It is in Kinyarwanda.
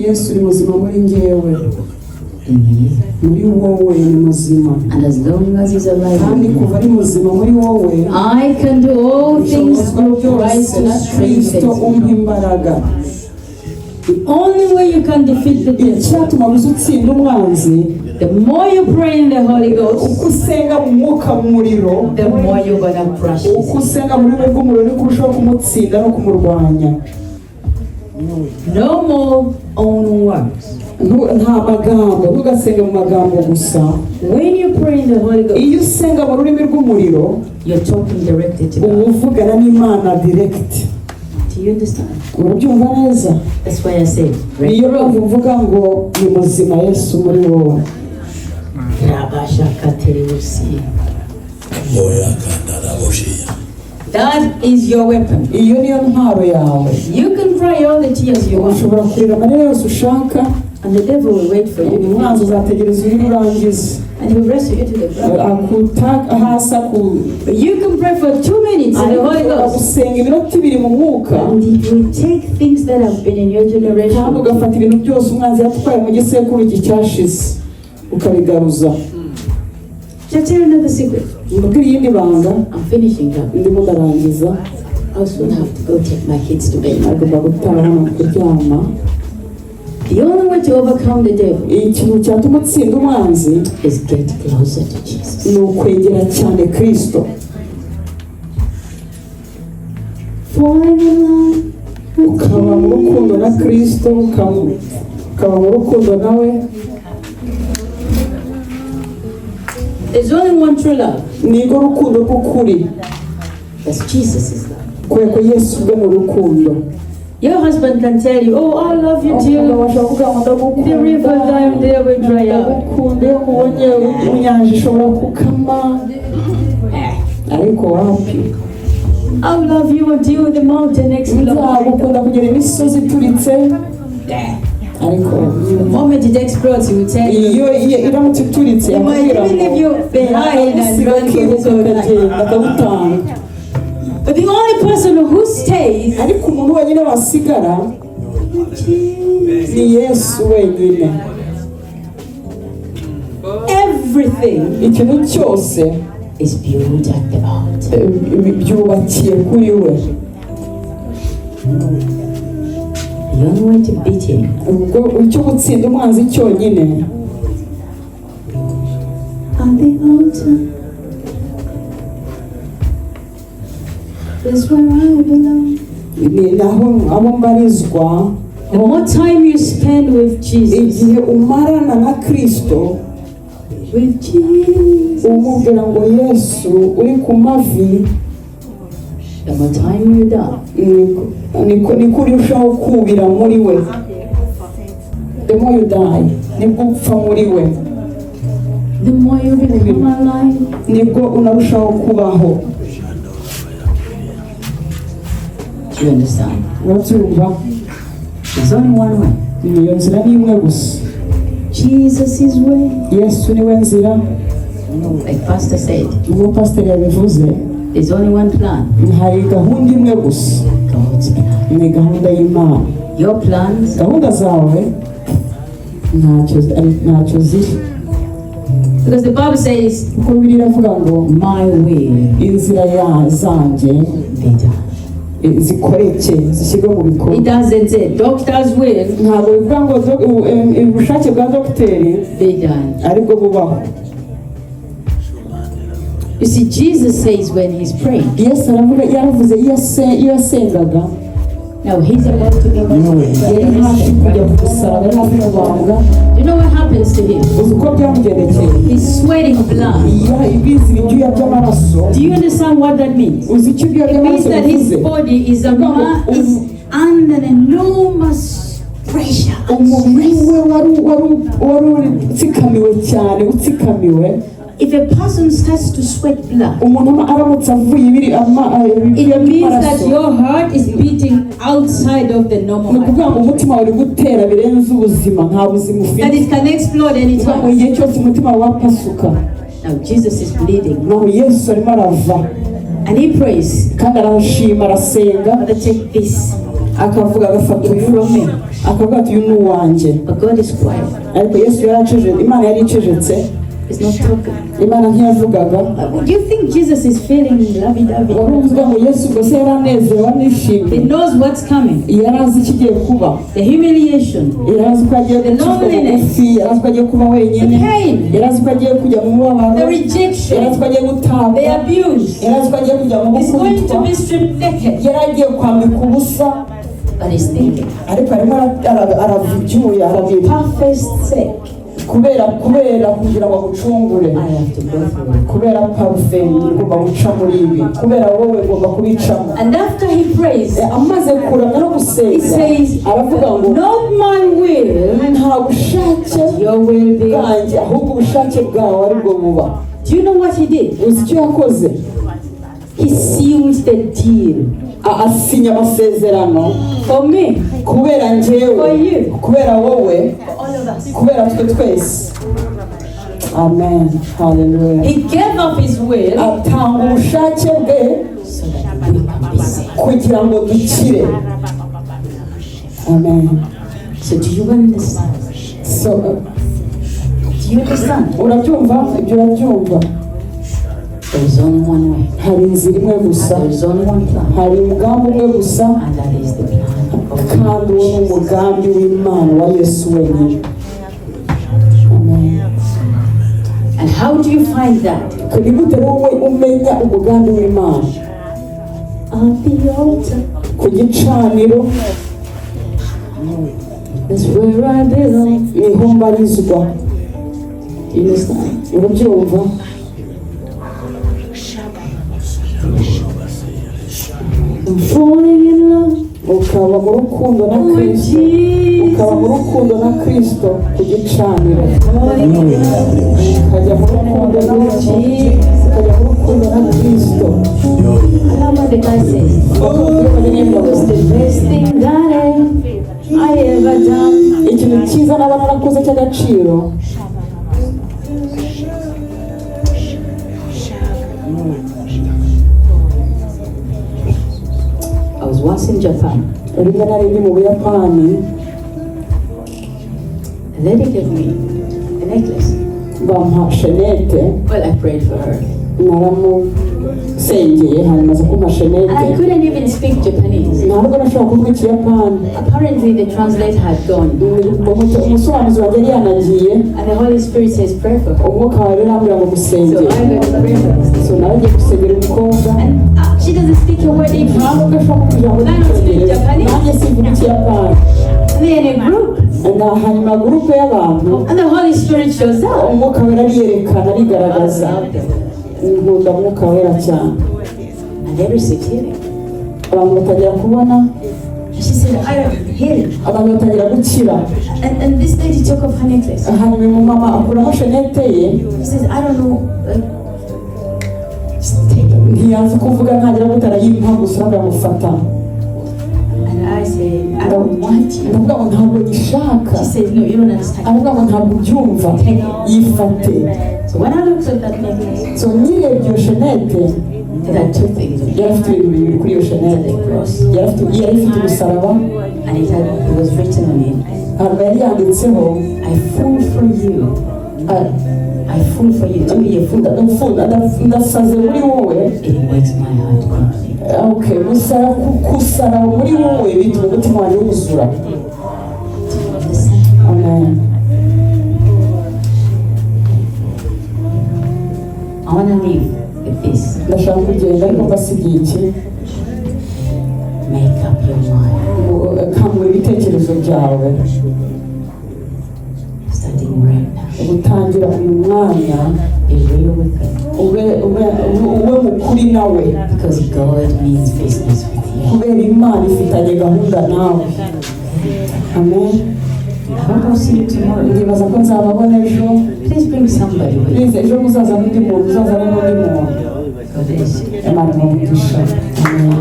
Yesu ni muzima muri njyewe, muri wowe ni muzima, and as long as he's alive, kandi kuva ari muzima muri wowe I can do all things through Christ who strengthens umpa me. imbaraga. The only way you can defeat the devil, icyatuma uzutsinda umwanzi, the more you pray in the Holy Ghost, uko usenga mu mwuka w'umuriro, the more you're gonna crush him. uko usenga muri we bw'umuriro niko urushaho kumutsinda no kumurwanya. No more own words. Nta magambo, ntugasenge mu magambo gusa. When you pray in the Holy Ghost, iyo usenga mu rurimi rw'umuriro, you're talking directly to God. uvugana n'Imana direct. Do you understand? Urabyumva neza? That's why I say, niyo mpamvu mvuga ngo ni muzima Yesu muri wowe. That is your weapon. Iyo niyo ntwaro yawe. You can cry all the tears you want, ushobora kurira amarira yose ushaka, and the devil will wait for you. umwanzi uzategereza uri burangize, And he will wrestle you to the ground. akutaka hasi But you can pray for 2 minutes in the Holy Ghost, gusenga iminota 2 mu mwuka, and he will take things that have been in your kandi generation. ugafata ibintu byose umwanzi yatwaye mu gisekuru iki cyashize ukabigaruza. Shall I tell you another secret? Mbwira iyindi banga, I'm finishing up. ndimo ndarangiza, I also have to go take my kids to bed. agomba gutaha hano kuryama. The only way to overcome the devil Ikintu cyatuma utsinda umwanzi is get closer to Jesus. ni ukwegera cyane Kristo. Fall in love with ukaba mu rukundo na Kristo, ukaba mu rukundo nawe. There's only one true love. Nirwo rukundo rw'ukuri, That's Jesus' love. kubera ko Yesu ubwe mu rukundo. Your husband can tell you, oh, I love you Umugabo too. ashobora kuvuga ngo ndagukunda, The river down there will dry up. ndagukunda, iyo mubonye inyanja ishobora gukama, ariko wapi, I love you until the mountain explodes. nzagukunda kugera imisozi ituritse, ariko The moment it explodes, he will tell you. iyo iramutse ituritse He might yakubwira even leave you behind and ngo run for his own life. akagenda akagutanga. But the only person who stays ariko umuntu wenyine wasigara ni Yesu wenyine. everything Ikintu cyose is built at the altar. byubakiye kuri we. The only way to beat him ubwo icyo gutsinda umwanzi cyonyine at the altar is where I belong. ni naho abo mbarizwa. The more time you spend with Jesus, igihe umarana na Kristo, with Jesus, umubwira ngo Yesu uri ku mavi, the more time you die, niko urushaho kubira muri we. The more you die, nibwo upfa muri we, the more you become alive. nibwo unarushaho kubaho. Do you understand? Urabyumva? There's only one way. Iyo nzira ni imwe gusa. Jesus is way. Yesu niwe nzira. Like Pastor said, Ubwo pasiteri yabivuze, there's only one plan. hari gahunda imwe gusa, God's plan. ni gahunda y'Imana. Your plans Gahunda zawe ntacyo ziri, because the Bible says, kuko Bibiliya iravuga ngo my will inzira zanjye be done. zikoreke, zishyirwe mu It bikorwa. doesn't say doctor's will Ntabwo bivuga ngo ubushake bwa dogiteri be done. aribwo bubaho. You see, Jesus says when he's praying, Yesu aravuga, yaravuze iyo yasengaga, now he's about to be yari hafi kujya ku musaraba, yari hafi kubambwa. You know what happens to him? Uzi uko byamugendekeye? He's sweating blood. Ibizi ibyuya by'amaraso. Do you understand what that means? Uzi icyo ibyuya It means by'amaraso that his bivuze? body is under an enormous pressure. Umubiri we wari utsikamiwe cyane, utsikamiwe. If a person starts to sweat blood, Umuntu aramutse avuye ibiri it means that your heart is beating outside of the normal ni heart. ukuvuga ngo umutima wawe uri gutera birenze ubuzima, nta buzima That ufite. it can explode Mu anytime. gihe cyose umutima wapasuka. Now Jesus is bleeding Naho Yesu arimo arava and he prays, kandi arashima, arasenga, Father, take this akavuga agafata uyu from me. akavuga ati uyu ni uwanjye. But God is quiet. Ariko Yesu yaracecetse, Imana yari icecetse, It's not talking. Imana ntiyavugaga. Do you think Jesus is feeling lovey-dovey? Urumva ngo Yesu gusa yaranezerewe He anishimye, knows what's coming. yari azi ikigiye kuba, The humiliation, yari azi ko agiye gucishwa bugufi, yari azi ko agiye kuba wenyine, the pain, yari azi ko agiye kujya mu the mubabaro, yari rejection, azi ko agiye gutabwa, the abuse. yari azi ko agiye kujya mu He's going to gukubitwa, be stripped naked. yari agiye kwambika ubusa, But he's thinking, ariko arimo aravugiye arabira perfect sake, kubera kugira ngo agucungure, I have to go through it. kubera parufe ngomba guca muri ibi, kubera wowe ngomba kubicamo. And after he prays, Amaze kuramya no he gusenga says, aravuga ngo not my will, nta bushake your will be. bwanjye ahubwo ubushake bwawe aribwo buba. Do you know what he did? Uzi icyo yakoze? He sealed the deal Asinya amasezerano for me, kubera for njyewe, you, kubera wowe, for all of us. kubera twe twese. Amen. Hallelujah. He gave up his will Atanga ubushake bwe so that we can be saved. kugira ngo dukire. Amen. So do you understand? So, Do you understand? urabyumva? Ibyo urabyumva? There is only one way. Hari inzira imwe gusa, There is only one plan. hari umugambi umwe gusa, And that is the plan of kandi uwo ni umugambi w'Imana wa Yesu wenyine. Amen. And how do you find that? Ni gute wowe umenya umugambi w'Imana? On the altar. Ku gicaniro That's where I belong. niho mbarizwa. You understand? Urabyumva? I'm falling in love Ukaba mu rukundo na with Kristo, ukaba mu Jesus. rukundo na Kristo ku gicaniro, Falling in love ukajya mu rukundo na ukajya mu rukundo na Kristo. I love what the guy says. It was the best thing that I ever done. Ikintu cyiza naba narakoze cy'agaciro I was once in Japan. rimwe na rimwe mu Buyapani, A lady gave me a necklace. bampa shenete, Well, I prayed for her. naramusengeye hanyuma aza kumpa And I shenete, couldn't even speak Japanese. ntabwo nashobora kuvuga Ikiyapani. Apparently, the translator had gone. Umusobanuzi wanjye yari yanagiye, And the Holy Spirit says, pray for her. umwuka wawe rero arambwira ngo So musengere. I went to pray for her. So nawe agiye gusengera umukobwa, And she doesn't speak a word English. ntabwo ashobora kuvuga ijambo ry'Icyongereza, nanjye simvuga Ikiyapani. And then in a group. Hanyuma gurupe y'abantu, And the Holy Spirit shows up. umwuka wera ariyerekana arigaragaza. Nkunda umwuka wera cyane. And they received healing. Abantu batangira kubona, And she said, I am healed. abantu batangira gukira. And this lady took off her necklace. Hanyuma umumama akuramo shenete ye, She says, I don't know. Just take it. ntiyanze kuvuga, ntagira ngo arayimpa gusa aramufata. And I said, I don't want you. Ndavuga ngo ntabwo nyishaka. She said, no, you don't understand. Aravuga ngo ntabwo ubyumva, yifate. So when I looked at that necklace, So nyirebye iyo shenete, it had two things. yari afite ibintu bibiri kuri iyo shenete. Yari ifite umusaraba, And it was written on it, hanyuma yari yanditseho, I fall for you. I fall for you. To be a fool. ndasaze muri wowe. It makes my heart complete. Okay, gusara muri wowe bituma umutima wanjye wuzura. Amen. I want to leave with this. Ndashaka kugenda ariko mbasigiye iki? Make up your mind. Kangura ibitekerezo byawe. Starting right now. Gutangira uyu mwanya, Be real with God. ube mukuri nawe, Because God means business with you. kubera Imana ifitanye gahunda nawe. Amen. I hope I'll see you tomorrow. Ndibaza ko nzababona ejo. Please bring somebody with you. Please, ejo muzaza n'undi muntu, uzazana n'undi muntu. God bless you. Imana imugisha. Amen.